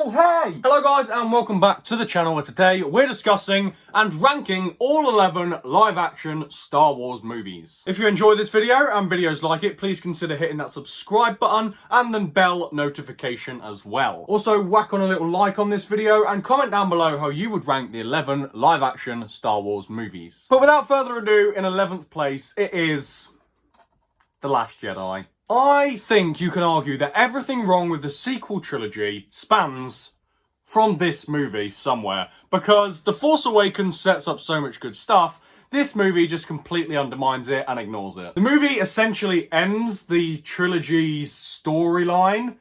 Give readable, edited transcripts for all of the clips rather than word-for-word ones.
Oh hey! Hello guys and welcome back to the channel where today we're discussing and ranking all 11 live action Star Wars movies. If you enjoy this video and videos like it, please consider hitting that subscribe button and then bell notification as well. Also whack on a little like on this video and comment down below how you would rank the 11 live action Star Wars movies. But without further ado, in 11th place it is The Last Jedi. I think you can argue that everything wrong with the sequel trilogy spans from this movie somewhere, because The Force Awakens sets up so much good stuff. This movie just completely undermines it and ignores it. The movie essentially ends the trilogy's storyline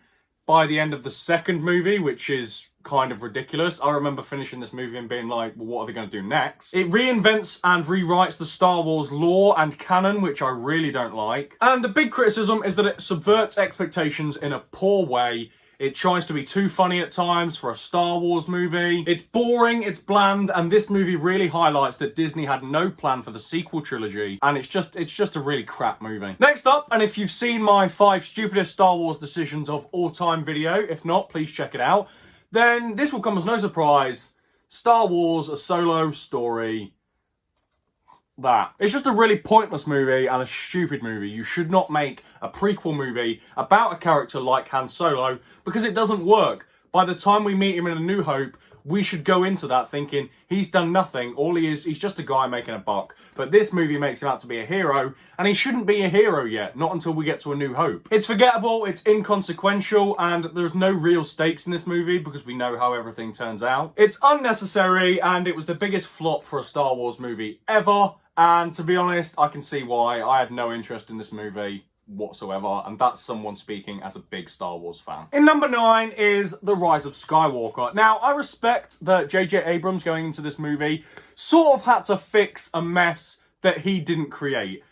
by the end of the second movie, which is kind of ridiculous. I remember finishing this movie and being like, well, what are they going to do next? It reinvents and rewrites the Star Wars lore and canon, which I really don't like. And the big criticism is that it subverts expectations in a poor way. It tries to be too funny at times for a Star Wars movie. It's boring, it's bland, and this movie really highlights that Disney had no plan for the sequel trilogy, and it's just a really crap movie. Next up, and if you've seen my 5 stupidest Star Wars decisions of all time video, if not, please check it out, then this will come as no surprise. Star Wars, a solo story. That. It's just a really pointless movie and a stupid movie. You should not make a prequel movie about a character like Han Solo because it doesn't work. By the time we meet him in A New Hope, we should go into that thinking he's done nothing. All he is, he's just a guy making a buck. But this movie makes him out to be a hero, and he shouldn't be a hero yet, not until we get to A New Hope. It's forgettable, it's inconsequential, and there's no real stakes in this movie because we know how everything turns out. It's unnecessary, and it was the biggest flop for a Star Wars movie ever. And to be honest, I can see why. I had no interest in this movie whatsoever, and that's someone speaking as a big Star Wars fan. In number 9 is The Rise of Skywalker. Now, I respect that J.J. Abrams going into this movie sort of had to fix a mess that he didn't create.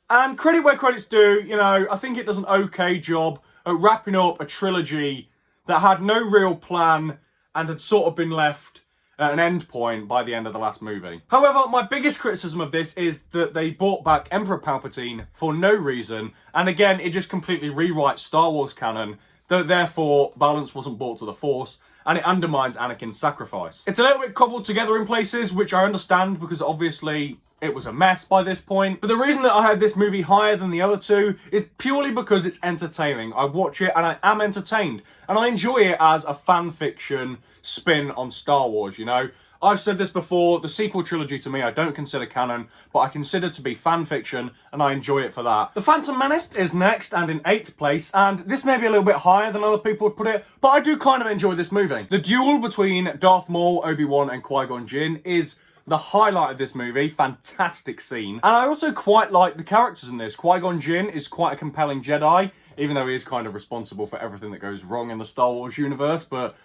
And credit where credit's due, you know, I think it does an okay job at wrapping up a trilogy that had no real plan and had sort of been left at an end point by the end of the last movie. However, my biggest criticism of this is that they brought back Emperor Palpatine for no reason, and again, it just completely rewrites Star Wars canon, that therefore balance wasn't brought to the Force, and it undermines Anakin's sacrifice. It's a little bit cobbled together in places, which I understand because obviously it was a mess by this point. But the reason that I had this movie higher than the other two is purely because it's entertaining. I watch it and I am entertained. And I enjoy it as a fan fiction spin on Star Wars, you know? I've said this before, the sequel trilogy to me I don't consider canon, but I consider to be fan fiction, and I enjoy it for that. The Phantom Menace is next and in 8th place, and this may be a little bit higher than other people would put it, but I do kind of enjoy this movie. The duel between Darth Maul, Obi-Wan and Qui-Gon Jinn is the highlight of this movie. Fantastic scene. And I also quite like the characters in this. Qui-Gon Jinn is quite a compelling Jedi, even though he is kind of responsible for everything that goes wrong in the Star Wars universe, but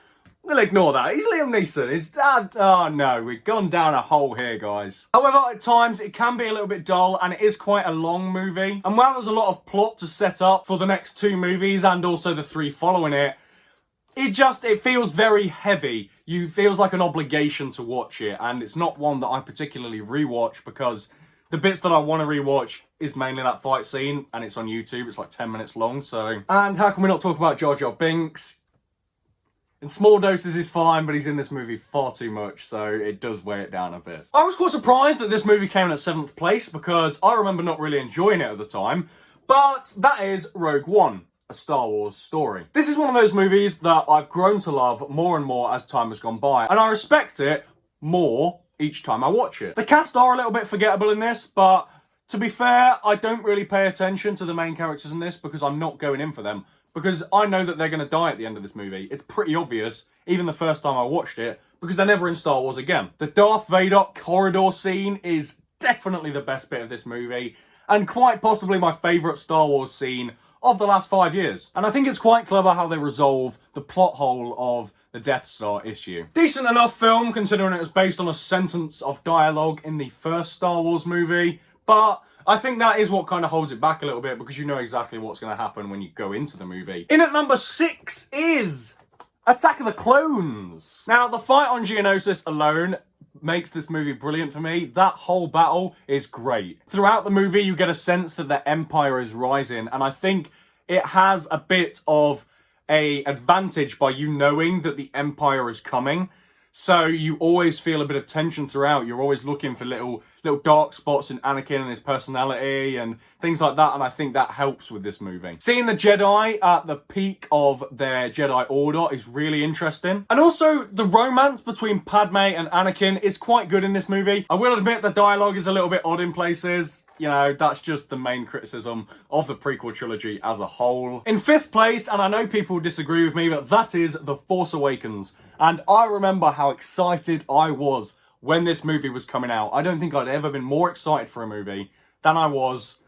we'll ignore that. He's Liam Neeson. His dad... Oh no, we've gone down a hole here, guys. However, at times, it can be a little bit dull, and it is quite a long movie. And while there's a lot of plot to set up for the next 2 movies, and also the 3 following it, it feels very heavy. You feels like an obligation to watch it, and it's not one that I particularly rewatch because the bits that I want to rewatch is mainly that fight scene, and it's on YouTube. It's like 10 minutes long, so... And how can we not talk about Jar Jar Binks? In small doses is fine, but he's in this movie far too much, so it does weigh it down a bit. I was quite surprised that this movie came in at 7th place because I remember not really enjoying it at the time, but that is Rogue One, a Star Wars story. This is one of those movies that I've grown to love more and more as time has gone by, and I respect it more each time I watch it. The cast are a little bit forgettable in this, but to be fair, I don't really pay attention to the main characters in this because I'm not going in for them. Because I know that they're going to die at the end of this movie. It's pretty obvious, even the first time I watched it, because they're never in Star Wars again. The Darth Vader corridor scene is definitely the best bit of this movie, and quite possibly my favourite Star Wars scene of the last 5 years. And I think it's quite clever how they resolve the plot hole of the Death Star issue. Decent enough film, considering it was based on a sentence of dialogue in the first Star Wars movie, but I think that is what kind of holds it back a little bit because you know exactly what's going to happen when you go into the movie. In at number 6 is Attack of the Clones. Now, the fight on Geonosis alone makes this movie brilliant for me. That whole battle is great. Throughout the movie, you get a sense that the Empire is rising, and I think it has a bit of a advantage by you knowing that the Empire is coming. So you always feel a bit of tension throughout. You're always looking for little dark spots in Anakin and his personality and things like that. And I think that helps with this movie. Seeing the Jedi at the peak of their Jedi Order is really interesting. And also the romance between Padme and Anakin is quite good in this movie. I will admit the dialogue is a little bit odd in places. You know, that's just the main criticism of the prequel trilogy as a whole. In fifth place, and I know people disagree with me, but that is The Force Awakens. And I remember how excited I was when this movie was coming out. I don't think I'd ever been more excited for a movie than I was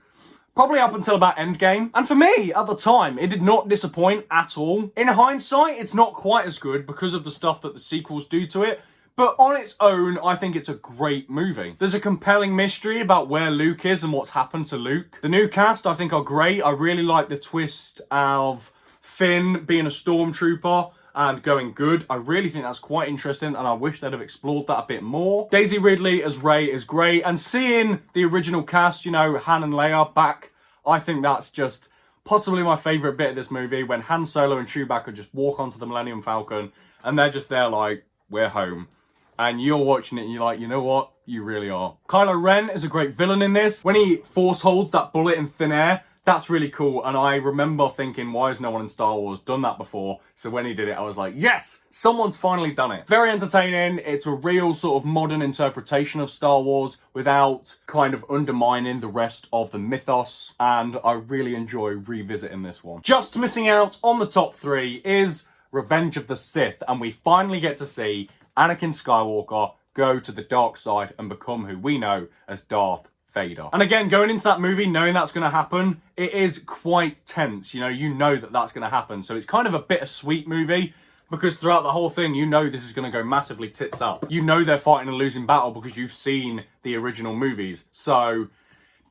probably up until about Endgame. And for me, at the time, it did not disappoint at all. In hindsight, it's not quite as good because of the stuff that the sequels do to it. But on its own, I think it's a great movie. There's a compelling mystery about where Luke is and what's happened to Luke. The new cast, I think, are great. I really like the twist of Finn being a stormtrooper and going good. I really think that's quite interesting, and I wish they'd have explored that a bit more. Daisy Ridley as Rey is great, and seeing the original cast, you know, Han and Leia back, I think that's just possibly my favourite bit of this movie, when Han Solo and Chewbacca just walk onto the Millennium Falcon, and they're just there like, we're home. And you're watching it and you're like, you know what? You really are. Kylo Ren is a great villain in this. When he force holds that bullet in thin air, that's really cool. And I remember thinking, why has no one in Star Wars done that before? So when he did it, I was like, yes, someone's finally done it. Very entertaining. It's a real sort of modern interpretation of Star Wars without kind of undermining the rest of the mythos. And I really enjoy revisiting this one. Just missing out on the top three is Revenge of the Sith. And we finally get to see Anakin Skywalker go to the dark side and become who we know as Darth Vader. And again, going into that movie, knowing that's going to happen, it is quite tense. You know that that's going to happen. So it's kind of a bittersweet movie, because throughout the whole thing, you know this is going to go massively tits up. You know they're fighting a losing battle because you've seen the original movies. So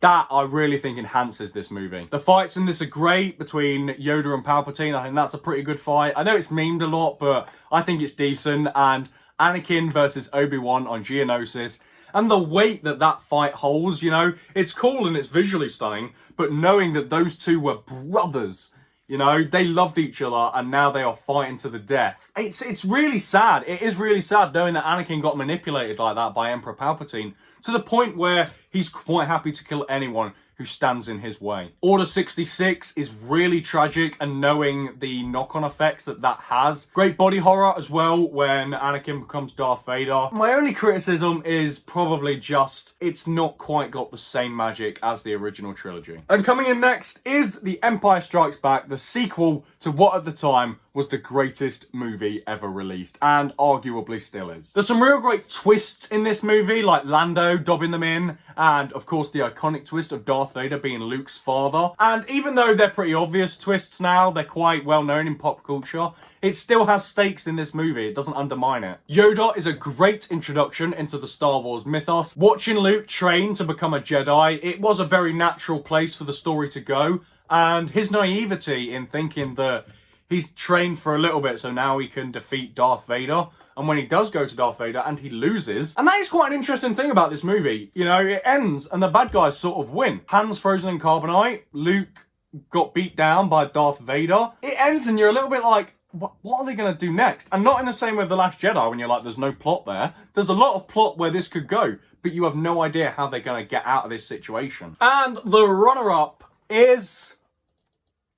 that, I really think, enhances this movie. The fights in this are great between Yoda and Palpatine. I think that's a pretty good fight. I know it's memed a lot, but I think it's decent. And Anakin versus Obi-Wan on Geonosis, and the weight that that fight holds, you know, it's cool and it's visually stunning, but knowing that those two were brothers, you know, they loved each other and now they are fighting to the death. It's really sad. It is really sad knowing that Anakin got manipulated like that by Emperor Palpatine, to the point where he's quite happy to kill anyone who stands in his way. Order 66 is really tragic, and knowing the knock-on effects that that has. Great body horror as well when Anakin becomes Darth Vader. My only criticism is probably just it's not quite got the same magic as the original trilogy. And coming in next is The Empire Strikes Back, the sequel to what at the time was the greatest movie ever released, and arguably still is. There's some real great twists in this movie, like Lando dobbing them in, and of course the iconic twist of Darth Vader being Luke's father. And even though they're pretty obvious twists now, they're quite well known in pop culture, it still has stakes in this movie. It doesn't undermine it. Yoda is a great introduction into the Star Wars mythos. Watching Luke train to become a Jedi, it was a very natural place for the story to go, and his naivety in thinking that he's trained for a little bit so now he can defeat Darth Vader. And when he does go to Darth Vader and he loses, and that is quite an interesting thing about this movie. You know, it ends and the bad guys sort of win. Han's frozen in carbonite. Luke got beat down by Darth Vader. It ends and you're a little bit like, what are they going to do next? And not in the same way with The Last Jedi when you're like, there's no plot there. There's a lot of plot where this could go, but you have no idea how they're going to get out of this situation. And the runner-up is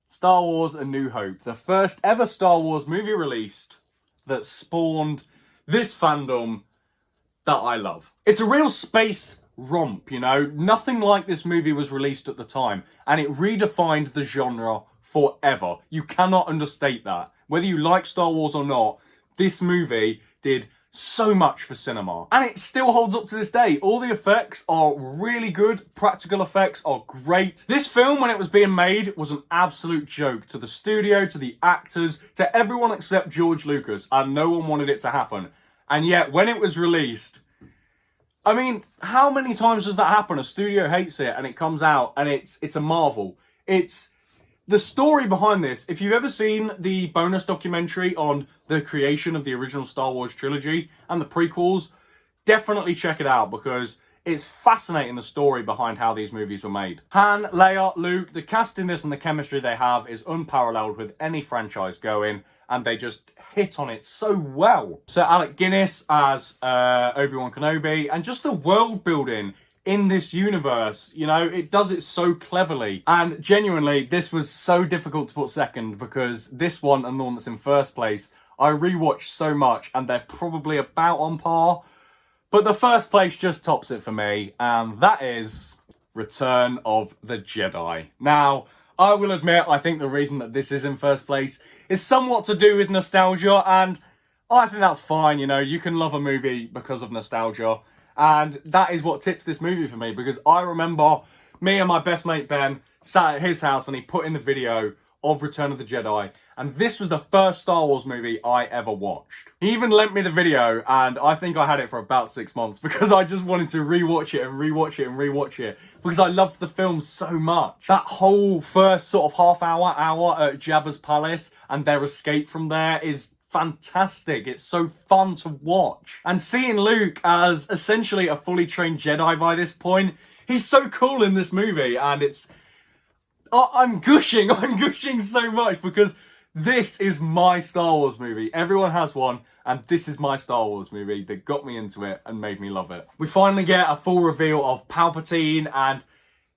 Star Wars A New Hope, the first ever Star Wars movie released that spawned this fandom that I love. It's a real space romp, you know? Nothing like this movie was released at the time, and it redefined the genre forever. You cannot understate that. Whether you like Star Wars or not, this movie did so much for cinema. And it still holds up to this day. All the effects are really good. Practical effects are great. This film, when it was being made, was an absolute joke to the studio, to the actors, to everyone except George Lucas. And no one wanted it to happen. And yet, when it was released, I mean, how many times does that happen? A studio hates it and it comes out and it's a marvel. It's the story behind this. If you've ever seen the bonus documentary on the creation of the original Star Wars trilogy and the prequels, definitely check it out because it's fascinating, the story behind how these movies were made. Han, Leia, Luke, the cast in this and the chemistry they have is unparalleled with any franchise going, and they just hit on it so well. So Alec Guinness as Obi-Wan Kenobi, and just the world building in this universe, you know, it does it so cleverly. And genuinely, this was so difficult to put second, because this one and the one that's in first place, I rewatched so much and they're probably about on par. But the first place just tops it for me, and that is Return of the Jedi. Now, I will admit, I think the reason that this is in first place is somewhat to do with nostalgia, and I think that's fine, you know, you can love a movie because of nostalgia. And that is what tips this movie for me, because I remember me and my best mate Ben sat at his house and he put in the video of Return of the Jedi, and this was the first Star Wars movie I ever watched. He even lent me the video, and I think I had it for about 6 months because I just wanted to rewatch it and rewatch it and rewatch it, because I loved the film so much. That whole first sort of half hour at Jabba's palace and their escape from there is fantastic. It's so fun to watch. And seeing Luke as essentially a fully trained Jedi by this point, he's so cool in this movie, and it's... Oh, I'm gushing so much, because this is my Star Wars movie. Everyone has one, and this is my Star Wars movie that got me into it and made me love it. We finally get a full reveal of Palpatine, and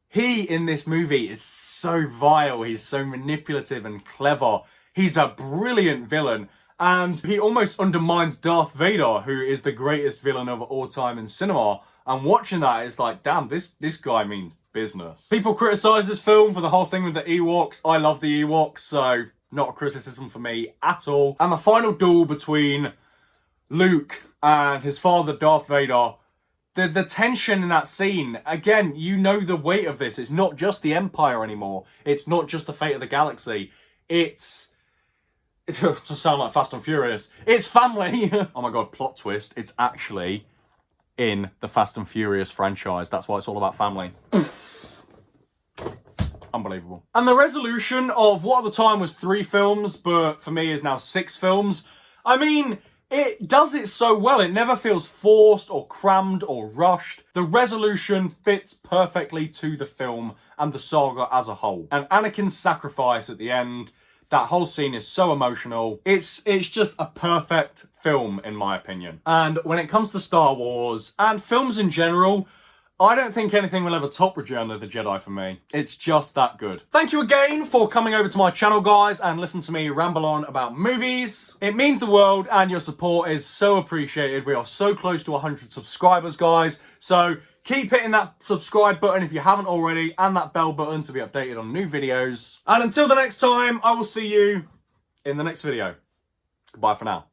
he in this movie is so vile. He's so manipulative and clever. He's a brilliant villain. And he almost undermines Darth Vader, who is the greatest villain of all time in cinema. And watching that, it's like, damn, this guy means business. People criticise this film for the whole thing with the Ewoks. I love the Ewoks, so not a criticism for me at all. And the final duel between Luke and his father, Darth Vader, the tension in that scene, again, you know the weight of this. It's not just the Empire anymore. It's not just the fate of the galaxy. It does sound like Fast and Furious. It's family. Oh my god, plot twist. It's actually in the Fast and Furious franchise. That's why it's all about family. Unbelievable. And the resolution of what at the time was 3 films, but for me is now 6 films. I mean, it does it so well. It never feels forced or crammed or rushed. The resolution fits perfectly to the film and the saga as a whole. And Anakin's sacrifice at the end, that whole scene is so emotional. It's just a perfect film, in my opinion. And when it comes to Star Wars and films in general, I don't think anything will ever top Return of the Jedi for me. It's just that good. Thank you again for coming over to my channel, guys, and listen to me ramble on about movies. It means the world, and your support is so appreciated. We are so close to 100 subscribers, guys. So keep hitting that subscribe button if you haven't already, and that bell button to be updated on new videos. And until the next time, I will see you in the next video. Goodbye for now.